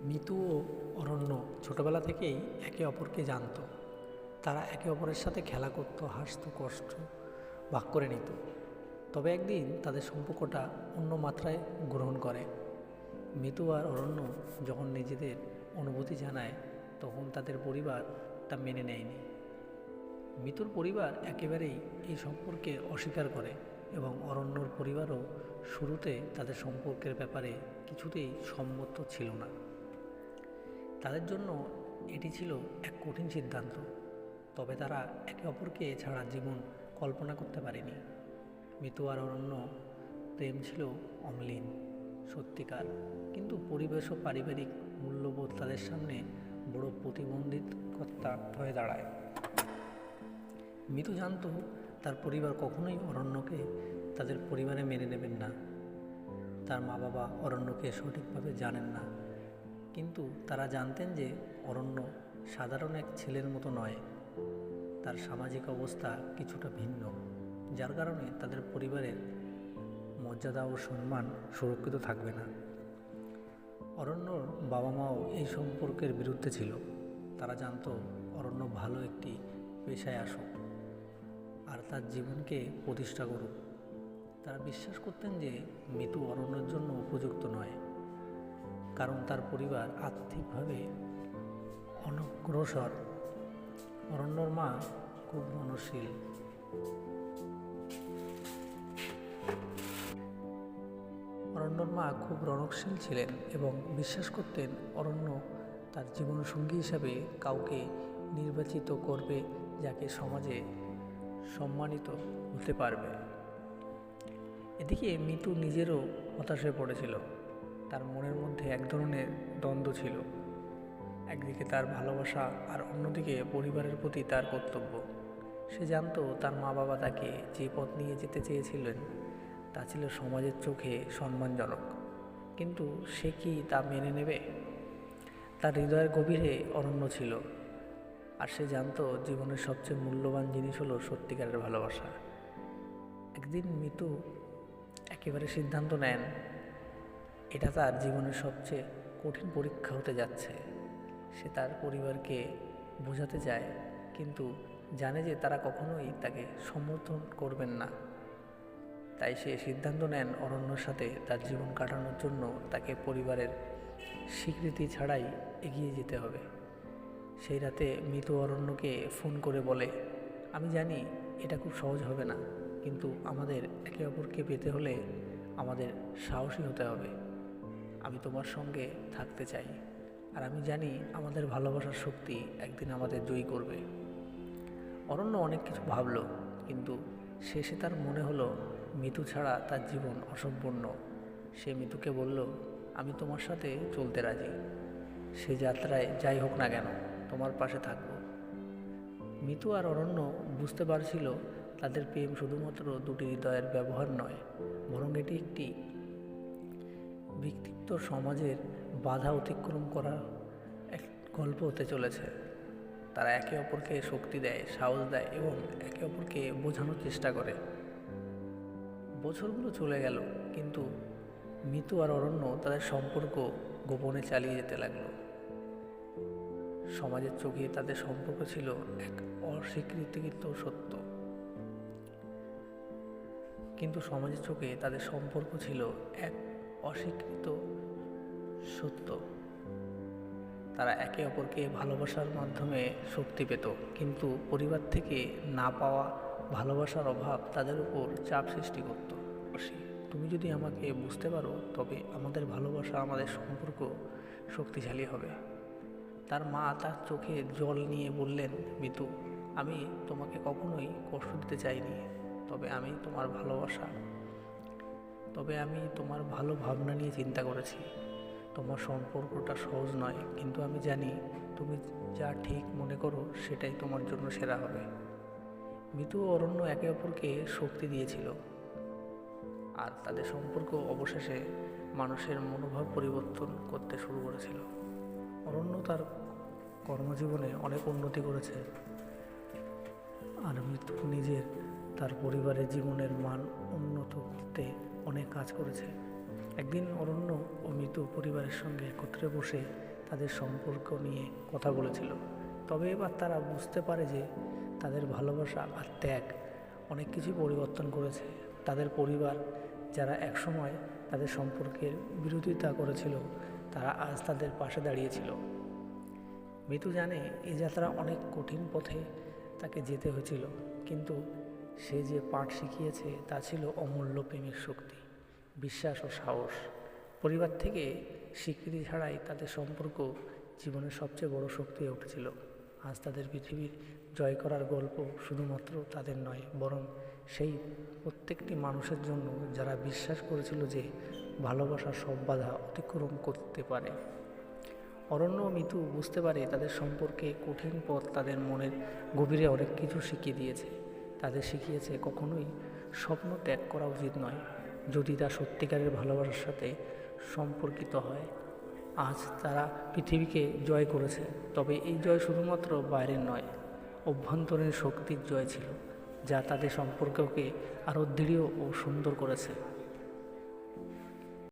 মিতু ও অরণ্য ছোটবেলা থেকেই একে অপরকে জানত। তারা একে অপরের সাথে খেলা করত, হাসত, কষ্ট ভাগ করে নিত। তবে একদিন তাদের সম্পর্কটা অন্য মাত্রায় গ্রহণ করে। মিতু আর অরণ্য যখন নিজেদের অনুভূতি জানায়, তখন তাদের পরিবার তা মেনে নেয়নি। মিতুর পরিবার একেবারেই এই সম্পর্কে অস্বীকার করে এবং অরণ্যর পরিবারও শুরুতে তাদের সম্পর্কের ব্যাপারে কিছুতেই সম্মত ছিল না। তাদের জন্য এটি ছিল এক কঠিন সিদ্ধান্ত। তবে তারা একে অপরকে ছাড়া জীবন কল্পনা করতে পারেনি। মিতু আর অরণ্য প্রেম ছিল অম্লীন, সত্যিকার, কিন্তু পরিবেশ ও পারিবারিক মূল্যবোধ তাদের সামনে বড় প্রতিবন্ধিতা হয়ে দাঁড়ায়। মিতু জানত তার পরিবার কখনোই অরণ্যকে তাদের পরিবারে মেনে নেবেন না। তার মা বাবা অরণ্যকে সঠিকভাবে জানেন না, কিন্তু তারা জানতেন যে অরণ্য সাধারণ এক ছেলের মতো নয়। তার সামাজিক অবস্থা কিছুটা ভিন্ন, যার কারণে তাদের পরিবারের মর্যাদা ও সম্মান সুরক্ষিত থাকবে না। অরণ্যর বাবা মাও এই সম্পর্কের বিরুদ্ধে ছিল। তারা জানত অরণ্য ভালো একটি পেশায় আসুক আর তার জীবনকে প্রতিষ্ঠা করুক। তারা বিশ্বাস করতেন যে মিতু অরণ্যের জন্য উপযুক্ত নয়, কারণ তার পরিবার আর্থিকভাবে অনগ্রসর। অরণ্যর মা খুব মনশীল। অরণ্যর মা খুব রণশীল ছিলেন এবং বিশ্বাস করতেন অরণ্য তার জীবনসঙ্গী হিসাবে কাউকে নির্বাচিত করবে, যাকে সমাজে সম্মানিত হতে পারবে। এদিকে মিতু নিজেরও হতাশ হয়ে পড়েছিল। তার মনের মধ্যে এক ধরনের দ্বন্দ্ব ছিল। একদিকে তার ভালোবাসা আর অন্যদিকে পরিবারের প্রতি তার কর্তব্য। সে জানত তার মা বাবা তাকে যে পথ নিয়ে যেতে চেয়েছিলেন তা ছিল সমাজের চোখে সম্মানজনক, কিন্তু সে কি তা মেনে নেবে? তার হৃদয়ের গভীরে অরণ্য ছিল, আর সে জানত জীবনের সবচেয়ে মূল্যবান জিনিস হলো সত্যিকারের ভালোবাসা। একদিন মিতু একেবারে সিদ্ধান্ত নেন এটা তার জীবনের সবচেয়ে কঠিন পরীক্ষা হতে যাচ্ছে। সে তার পরিবারকে বোঝাতে চায়, কিন্তু জানে যে তারা কখনোই তাকে সমর্থন করবেন না। তাই সে সিদ্ধান্ত নেন অরণ্যর সাথে তার জীবন কাটানোর জন্য তাকে পরিবারের স্বীকৃতি ছাড়াই এগিয়ে যেতে হবে। সেই রাতে মিতু অরণ্যকে ফোন করে বলে, আমি জানি এটা খুব সহজ হবে না, কিন্তু আমাদের একে অপরকে পেতে হলে আমাদের সাহসী হতে হবে। আমি তোমার সঙ্গে থাকতে চাই, আর আমি জানি আমাদের ভালোবাসার শক্তি একদিন আমাদের জয়ী করবে। অরণ্য অনেক কিছু ভাবল, কিন্তু শেষে তার মনে হলো মিতু ছাড়া তার জীবন অসম্পূর্ণ। সে মিতুকে বলল, আমি তোমার সাথে চলতে রাজি। সে যাত্রায় যাই হোক না কেন, তোমার পাশে থাকব। মিতু আর অরণ্য বুঝতে পারছিল তাদের প্রেম শুধুমাত্র দুটি হৃদয়ের ব্যবহার নয়, বরং এটি একটি ব্যক্তিত্ব সমাজের বাধা অতিক্রম করার এক গল্প হতে চলেছে। তারা একে অপরকে শক্তি দেয়, সাহস দেয় এবং একে অপরকে বোঝানোর চেষ্টা করে। বছরগুলো চলে গেল, কিন্তু মিতু আর অরণ্য তাদের সম্পর্ক গোপনে চালিয়ে যেতে লাগলো। সমাজের চোখে তাদের সম্পর্ক ছিল এক অস্বীকৃত সত্য, কিন্তু সমাজের চোখে তাদের সম্পর্ক ছিল এক অস্বীকৃত সত্য। তারা একে অপরকে ভালোবাসার মাধ্যমে শক্তি পেত, কিন্তু পরিবার থেকে না পাওয়া ভালোবাসার অভাব তাদের উপর চাপ সৃষ্টি করত। তুমি যদি আমাকে বুঝতে পারো, তবে আমাদের ভালোবাসা, আমাদের সম্পর্ক শক্তিশালী হবে। তার মা তার চোখে জল নিয়ে বললেন, মিতু, আমি তোমাকে কখনোই কষ্ট দিতে চাইনি, তবে আমি তোমার ভালো ভাবনা নিয়ে চিন্তা করেছি। তোমার সম্পর্কটা সহজ নয়, কিন্তু আমি জানি তুমি যা ঠিক মনে করো সেটাই তোমার জন্য সেরা হবে। মিতু ও অরণ্য একে অপরকে শক্তি দিয়েছিল, আর তাদের সম্পর্ক অবশেষে মানুষের মনোভাব পরিবর্তন করতে শুরু করেছিল। অরণ্য তার কর্মজীবনে অনেক উন্নতি করেছে, আর মিতু তার পরিবারের জীবনের মান উন্নত করতে অনেক কাজ করেছে। একদিন অরণ্য ও মিতু পরিবারের সঙ্গে একত্রে বসে তাদের সম্পর্ক নিয়ে কথা বলেছিল। তবে এবার তারা বুঝতে পারে যে তাদের ভালোবাসা আর ত্যাগ অনেক কিছু পরিবর্তন করেছে। তাদের পরিবার, যারা একসময় তাদের সম্পর্কের বিরোধিতা করেছিল, তারা আজ তাদের পাশে দাঁড়িয়েছিল। মিতু জানে এই যাত্রা অনেক কঠিন পথে তাকে যেতে হয়েছিল, কিন্তু সে যে পাঠ শিখিয়েছে তা ছিল অমূল্য প্রেমের শক্তি, বিশ্বাস ও সাহস। পরিবার থেকে স্বীকৃতি ছাড়াই তাদের সম্পর্ক জীবনের সবচেয়ে বড় শক্তি হয়ে উঠেছিল। আজ তাদের পৃথিবীর জয় করার গল্প শুধুমাত্র তাদের নয়, বরং সেই প্রত্যেকটি মানুষের জন্য যারা বিশ্বাস করেছিল যে ভালোবাসা সব বাধা অতিক্রম করতে পারে। অরণ্য ও মিতু বুঝতে পারে তাদের সম্পর্কে কঠিন পথ তাদের মনের গভীরে অনেক কিছু শিখিয়ে দিয়েছে। তাদের শিখিয়েছে কখনোই স্বপ্ন ত্যাগ করা উচিত নয়, যদি তা সত্যিকারের ভালোবাসার সাথে সম্পর্কিত হয়। আজ তারা পৃথিবীকে জয় করেছে, তবে এই জয় শুধুমাত্র বাইরের নয়, অভ্যন্তরীণ শক্তির জয় ছিল, যা তাদের সম্পর্ককে আরও দৃঢ় ও সুন্দর করেছে।